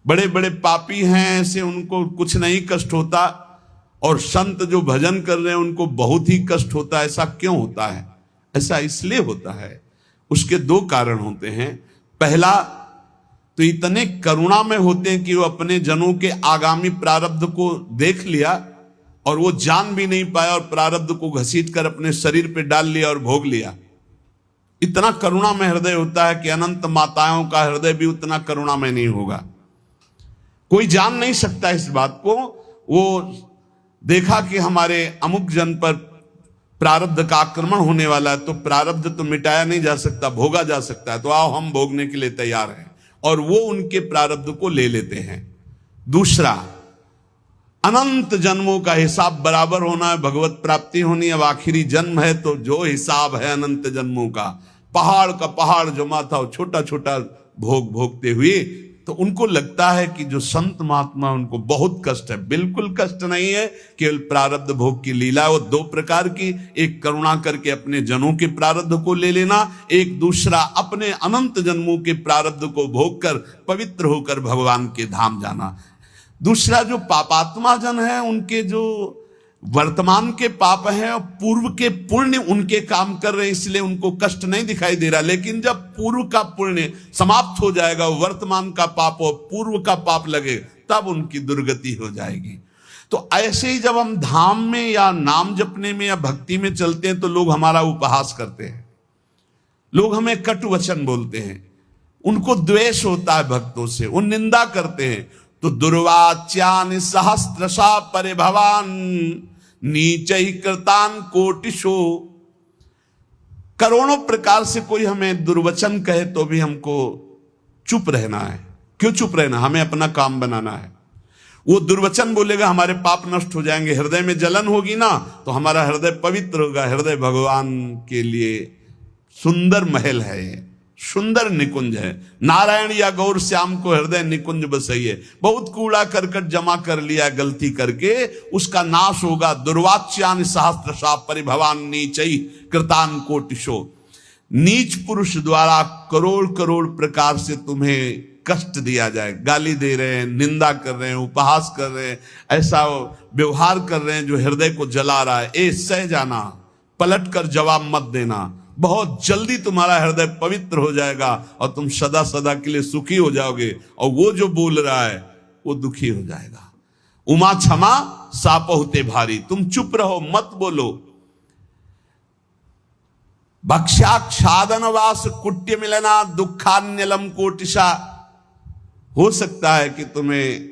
बड़े बड़े पापी हैं ऐसे उनको कुछ नहीं कष्ट होता, और संत जो भजन कर रहे हैं उनको बहुत ही कष्ट होता है। ऐसा क्यों होता है? ऐसा इसलिए होता है, उसके दो कारण होते हैं। पहला तो इतने करुणा में होते हैं कि वो अपने जनों के आगामी प्रारब्ध को देख लिया और वो जान भी नहीं पाया और प्रारब्ध को घसीट कर अपने शरीर पे डाल लिया और भोग लिया। इतना करुणा में हृदय होता है कि अनंत माताओं का हृदय भी उतना करुणा में नहीं होगा। कोई जान नहीं सकता इस बात को। वो देखा कि हमारे अमुक जन पर प्रारब्ध का आक्रमण होने वाला है, तो प्रारब्ध तो मिटाया नहीं जा सकता, भोगा जा सकता है, तो आओ हम भोगने के लिए तैयार हैं, और वो उनके प्रारब्ध को ले लेते हैं। दूसरा, अनंत जन्मों का हिसाब बराबर होना है, भगवत प्राप्ति होनी। अब आखिरी जन्म है तो जो हिसाब है अनंत जन्मों का, पहाड़ का पहाड़ जमा था, छोटा छोटा भोग भोगते हुए, तो उनको लगता है कि जो संत महात्मा उनको बहुत कष्ट है। बिल्कुल कष्ट नहीं है, केवल प्रारब्ध भोग की लीला। वो दो प्रकार की, एक करुणा करके अपने जनों के प्रारब्ध को ले लेना, एक दूसरा अपने अनंत जन्मों के प्रारब्ध को भोग कर पवित्र होकर भगवान के धाम जाना। दूसरा, जो पापात्मा जन है उनके जो वर्तमान के पाप हैं और पूर्व के पुण्य उनके काम कर रहे हैं, इसलिए उनको कष्ट नहीं दिखाई दे रहा। लेकिन जब पूर्व का पुण्य समाप्त हो जाएगा, वर्तमान का पाप और पूर्व का पाप लगे, तब उनकी दुर्गति हो जाएगी। तो ऐसे ही जब हम धाम में या नाम जपने में या भक्ति में चलते हैं तो लोग हमारा उपहास करते हैं, लोग हमें कटु वचन बोलते हैं, उनको द्वेष होता है भक्तों से, वो निंदा करते हैं। तो दुर्वाच्यानि सहस्रशा परिभवान नीचै कृतान कोटिशो। करोड़ों प्रकार से कोई हमें दुर्वचन कहे तो भी हमको चुप रहना है। क्यों चुप रहना? हमें अपना काम बनाना है। वो दुर्वचन बोलेगा, हमारे पाप नष्ट हो जाएंगे, हृदय में जलन होगी ना, तो हमारा हृदय पवित्र होगा। हृदय भगवान के लिए सुंदर महल है, ये सुंदर निकुंज है। नारायण या गौर श्याम को हृदय निकुंज बसइए। बहुत कूड़ा करकट जमा कर लिया गलती करके, उसका नाश होगा। दुर्वाच्यान सहस्रशा परिभवान नीचै कृतान कोटिशो। नीच पुरुष द्वारा करोड़ करोड़ प्रकार से तुम्हें कष्ट दिया जाए, गाली दे रहे हैं, निंदा कर रहे हैं, उपहास कर रहे हैं, ऐसा व्यवहार कर रहे हैं जो हृदय को जला रहा है, ए सह जाना, पलट कर जवाब मत देना। बहुत जल्दी तुम्हारा हृदय पवित्र हो जाएगा और तुम सदा सदा के लिए सुखी हो जाओगे, और वो जो बोल रहा है वो दुखी हो जाएगा। उमा क्षमा साप होते भारी। तुम चुप रहो, मत बोलो। भक्ष्याक्षादन वास कुट्य मिलना दुखान्यलम कोटिशा। हो सकता है कि तुम्हें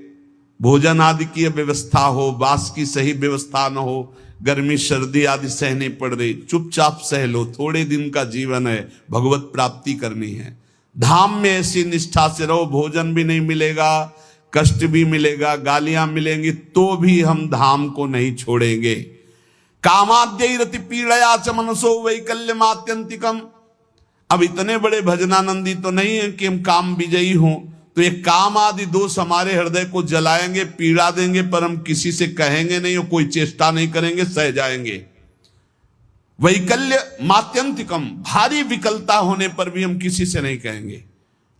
भोजन आदि की व्यवस्था हो, वास की सही व्यवस्था न हो, गर्मी सर्दी आदि सहने पड़ रही, चुपचाप सह लो। थोड़े दिन का जीवन है, भगवत प्राप्ति करनी है। धाम में ऐसी निष्ठा से रहो, भोजन भी नहीं मिलेगा, कष्ट भी मिलेगा, गालियां मिलेंगी, तो भी हम धाम को नहीं छोड़ेंगे। कामाद्य रति पीड़या च मनसो वैकल्यमात्यंतिकम। अब इतने बड़े भजनानंदी तो नहीं है कि हम काम विजयी हों, तो ये काम आदि दोष हमारे हृदय को जलाएंगे, पीड़ा देंगे, पर हम किसी से कहेंगे नहीं और कोई चेष्टा नहीं करेंगे, सह जाएंगे। वैकल्य मात्यंतिकम, भारी विकलता होने पर भी हम किसी से नहीं कहेंगे,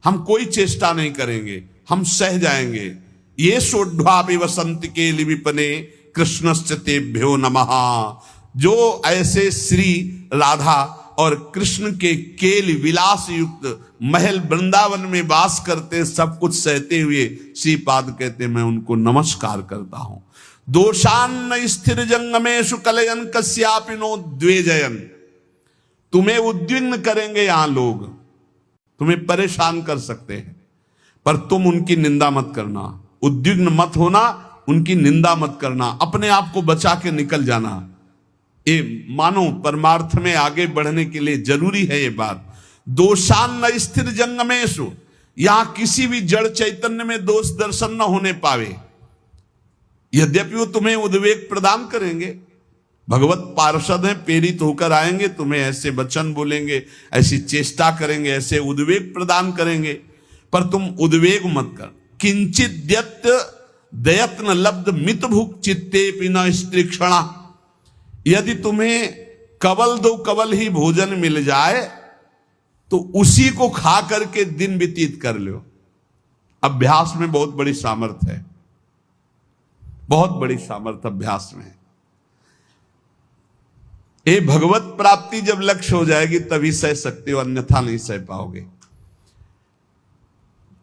हम कोई चेष्टा नहीं करेंगे, हम सह जाएंगे। ये सोढ़्वापि वसंत के लिविपने कृष्णस्य तेभ्यो नमः। जो ऐसे श्री राधा और कृष्ण के केल विलास युक्त महल वृंदावन में वास करते, सब कुछ सहते हुए श्रीपाद कहते मैं उनको नमस्कार करता हूं। दोषान्न स्थिर जंगमेषु कलयन कस्यापि नो द्वेजयन। तुम्हें उद्विग्न करेंगे यहां लोग, तुम्हें परेशान कर सकते हैं, पर तुम उनकी निंदा मत करना, उद्विग्न मत होना, उनकी निंदा मत करना, अपने आप को बचा के निकल जाना। ये मानो परमार्थ में आगे बढ़ने के लिए जरूरी है ये बात। दोषान्न स्थिर जंगमेषु, यहां किसी भी जड़ चैतन्य में दोष दर्शन न होने पावे। यद्यपि वो तुम्हें उद्वेग प्रदान करेंगे, भगवत पार्षद हैं, प्रेरित होकर आएंगे, तुम्हें ऐसे वचन बोलेंगे, ऐसी चेष्टा करेंगे, ऐसे उद्वेग प्रदान करेंगे, पर तुम उद्वेग मत कर। किंचित दयत्न लब्ध मित भुक चित्ते पिना स्त्रीक्षणा। यदि तुम्हें कवल दो कवल ही भोजन मिल जाए तो उसी को खा करके दिन व्यतीत कर लो, अभ्यास में बहुत बड़ी सामर्थ्य है, बहुत बड़ी सामर्थ्य अभ्यास में है। ये भगवत प्राप्ति जब लक्ष्य हो जाएगी तभी सह सकते हो, अन्यथा नहीं सह पाओगे।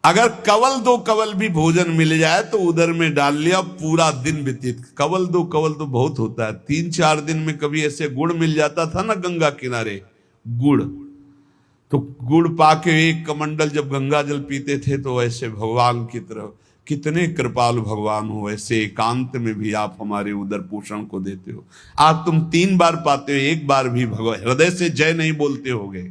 अगर कवल दो कवल भी भोजन मिल जाए तो उधर में डाल लिया, पूरा दिन व्यतीत। कवल दो बहुत होता है, 3-4 दिन में कभी ऐसे गुड़ मिल जाता था ना गंगा किनारे, गुड़, तो गुड़ पाके एक कमंडल जब गंगा जल पीते थे तो ऐसे भगवान की तरफ, कितने कृपालु भगवान हो, ऐसे एकांत में भी आप हमारे उदर पोषण को देते हो। आज तुम 3 बार पाते हो, 1 बार भी भगवान हृदय से जय नहीं बोलते होगे,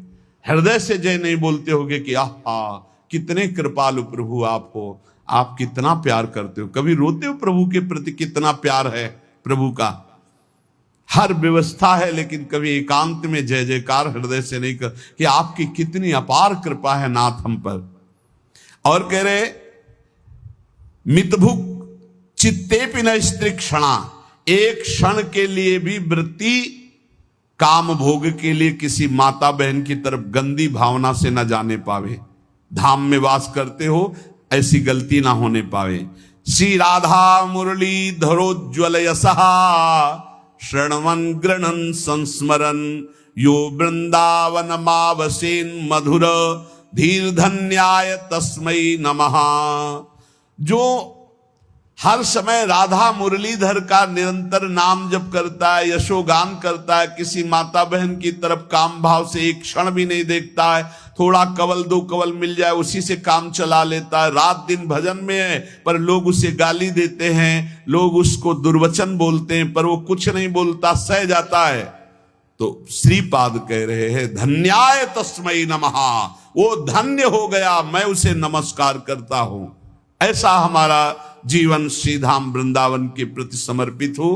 हृदय से जय नहीं बोलते होगे कि आहा कितने कृपालु प्रभु आप हो, आप कितना प्यार करते हो। कभी रोते हो प्रभु के प्रति, कितना प्यार है प्रभु का, हर व्यवस्था है, लेकिन कभी एकांत में जय जयकार हृदय से नहीं कर कि आपकी कितनी अपार कृपा है नाथ हम पर। और कह रहे मितभुक चित्ते पिन स्त्री क्षणा, एक क्षण के लिए भी वृत्ति काम भोग के लिए किसी माता बहन की तरफ गंदी भावना से न जाने पावे। धाम में वास करते हो, ऐसी गलती ना होने पावे। श्री राधा मुरली धरोज्वल यशहा श्रणवन गृणन संस्मरन यो वृंदावन मावसेन मधुर धीर धन्याय तस्मै नमः। जो हर समय राधा मुरलीधर का निरंतर नाम जप करता है, यशोगान करता है, किसी माता बहन की तरफ काम भाव से एक क्षण भी नहीं देखता है, थोड़ा कवल 2 कवल मिल जाए उसी से काम चला लेता है, रात दिन भजन में है पर लोग उसे गाली देते हैं, लोग उसको दुर्वचन बोलते हैं पर वो कुछ नहीं बोलता, सह जाता है। तो श्रीपाद कह रहे हैं धन्याय तस्मै नमः, वो धन्य हो गया, मैं उसे नमस्कार करता हूं। ऐसा हमारा जीवन श्रीधाम वृंदावन के प्रति समर्पित हो।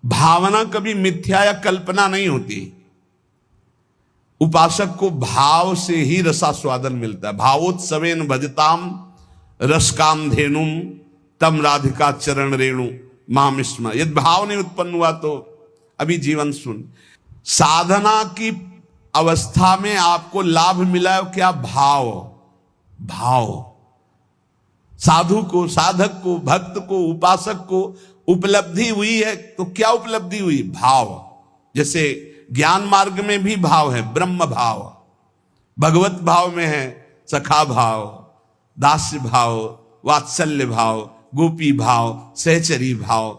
भावना कभी मिथ्या या कल्पना नहीं होती। उपासक को भाव से ही रसास्वादन मिलता है। भावोत्सवेन भजताम रसकाम धेनुम तम राधिका चरण रेणु मामिस्म। यदि भाव नहीं उत्पन्न हुआ तो अभी जीवन सुन। साधना की अवस्था में आपको लाभ मिला है क्या? भाव। भाव साधु को, साधक को, भक्त को, उपासक को उपलब्धि हुई है तो क्या उपलब्धि हुई? भाव। जैसे ज्ञान मार्ग में भी भाव है, ब्रह्म भाव, भगवत भाव में है सखा भाव, दास्य भाव, वात्सल्य भाव, गोपी भाव, सहचरी भाव,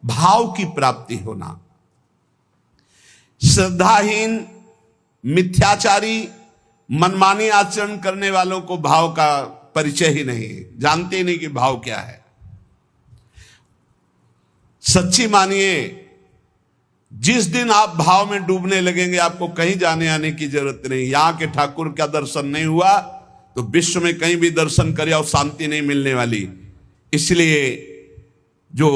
भाव की प्राप्ति होना। श्रद्धाहीन, मिथ्याचारी, मनमानी आचरण करने वालों को भाव का परिचय ही नहीं, जानते ही नहीं कि भाव क्या है। सच्ची मानिए, जिस दिन आप भाव में डूबने लगेंगे आपको कहीं जाने आने की जरूरत नहीं। यहां के ठाकुर का दर्शन नहीं हुआ तो विश्व में कहीं भी दर्शन करे और शांति नहीं मिलने वाली। इसलिए जो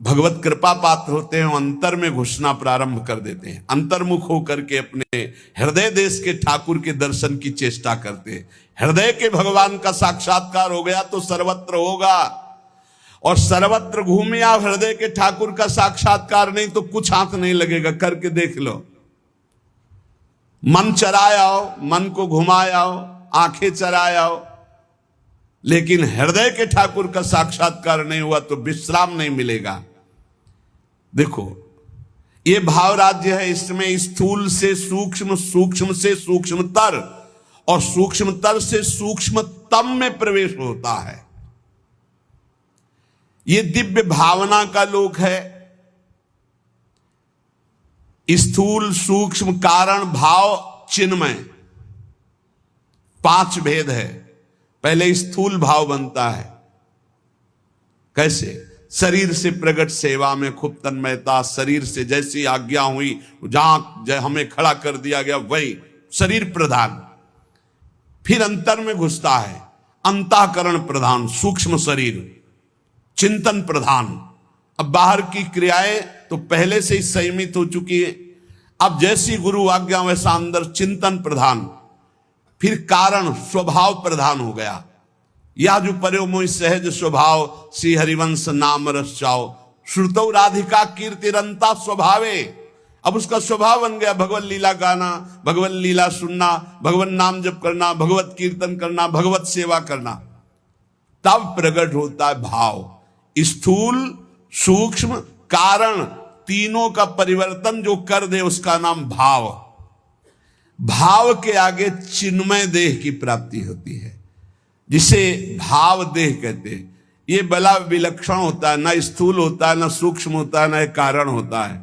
भगवत कृपा पात्र होते हैं वो अंतर में घुसना प्रारंभ कर देते हैं, अंतर्मुख होकर के अपने हृदय देश के ठाकुर के दर्शन की चेष्टा करते हैं। हृदय के भगवान का साक्षात्कार हो गया तो सर्वत्र होगा, और सर्वत्र घूमे आप हृदय के ठाकुर का साक्षात्कार नहीं तो कुछ हाथ नहीं लगेगा। करके देख लो, मन चराए आओ, मन को घुमाए आओ, आंखें चराए आओ, लेकिन हृदय के ठाकुर का साक्षात्कार नहीं हुआ तो विश्राम नहीं मिलेगा। देखो, ये भाव राज्य है, इसमें स्थूल से सूक्ष्म, सूक्ष्म से सूक्ष्मतर और सूक्ष्मतर से सूक्ष्मतम में प्रवेश होता है। ये दिव्य भावना का लोक है। स्थूल, सूक्ष्म, कारण, भाव, चिन्मय, 5 भेद है। पहले स्थूल भाव बनता है। कैसे? शरीर से प्रकट सेवा में खूब तन्मयता, शरीर से जैसी आज्ञा हुई जहां हमें खड़ा कर दिया गया वही शरीर प्रधान। फिर अंतर में घुसता है, अंतःकरण प्रधान, सूक्ष्म शरीर, चिंतन प्रधान। अब बाहर की क्रियाएं तो पहले से ही संयमित हो चुकी है, अब जैसी गुरु आज्ञा वैसा अंदर चिंतन प्रधान। फिर कारण स्वभाव प्रधान हो गया। या जो पर्यो मोहि सहज स्वभाव, श्री हरिवंश नाम रस चाओ, श्रुतौ राधिका कीर्तिरंता स्वभावे। अब उसका स्वभाव बन गया भगवत लीला गाना, भगवत लीला सुनना, भगवत नाम जप करना, भगवत कीर्तन करना, भगवत सेवा करना। तब प्रकट होता है भाव। स्थूल, सूक्ष्म, कारण, तीनों का परिवर्तन जो कर दे उसका नाम भाव। भाव के आगे चिन्मय देह की प्राप्ति होती है, जिसे भाव देह कहते हैं। ये बड़ा विलक्षण होता है, न स्थूल होता है, न सूक्ष्म होता है, न कारण होता है,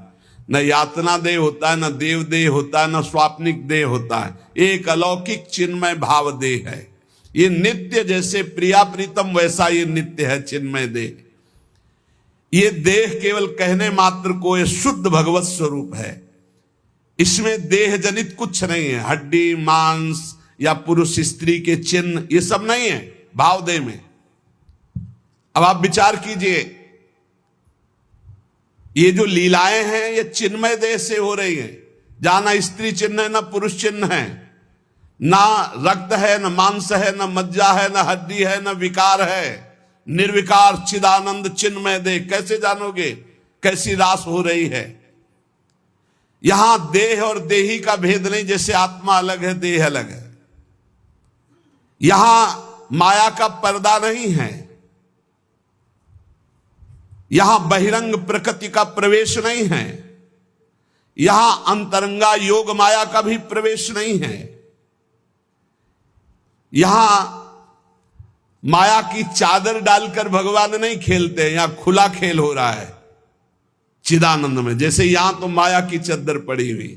न यातना देह होता है, न देव देह होता है, न स्वाप्निक देह होता है। एक अलौकिक चिन्मय भाव देह है। ये नित्य, जैसे प्रिया प्रीतम वैसा ये नित्य है चिन्मय देह। ये देह केवल कहने मात्र को ये शुद्ध भगवत स्वरूप है। इसमें देह जनित कुछ नहीं है, हड्डी मांस या पुरुष स्त्री के चिन्ह ये सब नहीं है भाव देह में। अब आप विचार कीजिए, ये जो लीलाएं हैं ये चिन्मय देह से हो रही है, जहां ना स्त्री चिन्ह है, ना पुरुष चिन्ह है, ना रक्त है, ना मांस है, ना मज्जा है, ना हड्डी है, ना विकार है। निर्विकार चिदानंद चिन्मय देह। कैसे जानोगे कैसी रास हो रही है? यहां देह और देही का भेद नहीं, जैसे आत्मा अलग है देह अलग है। यहां माया का पर्दा नहीं है, यहां बहिरंग प्रकृति का प्रवेश नहीं है, यहां अंतरंगा योग माया का भी प्रवेश नहीं है। यहां माया की चादर डालकर भगवान नहीं खेलते, यहां खुला खेल हो रहा है चिदानंद में। जैसे यहां तो माया की चादर पड़ी हुई,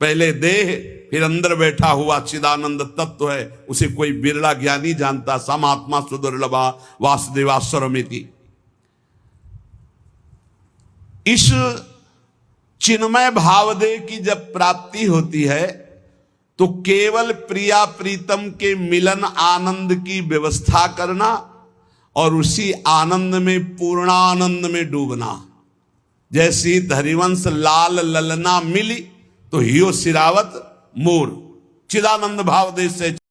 पहले देह फिर अंदर बैठा हुआ चिदानंद तत्व है, उसे कोई बिरला ज्ञानी जानता। समात्मा सुदुर्लभा वासुदेवा स्वरमिति। इस चिन्मय भावदेह की जब प्राप्ति होती है तो केवल प्रिया प्रीतम के मिलन आनंद की व्यवस्था करना और उसी आनंद में पूर्णानंद में डूबना। जैसी हरिवंश लाल ललना मिली तो हियो सिरावत मोर। चिदानंद भावदेह से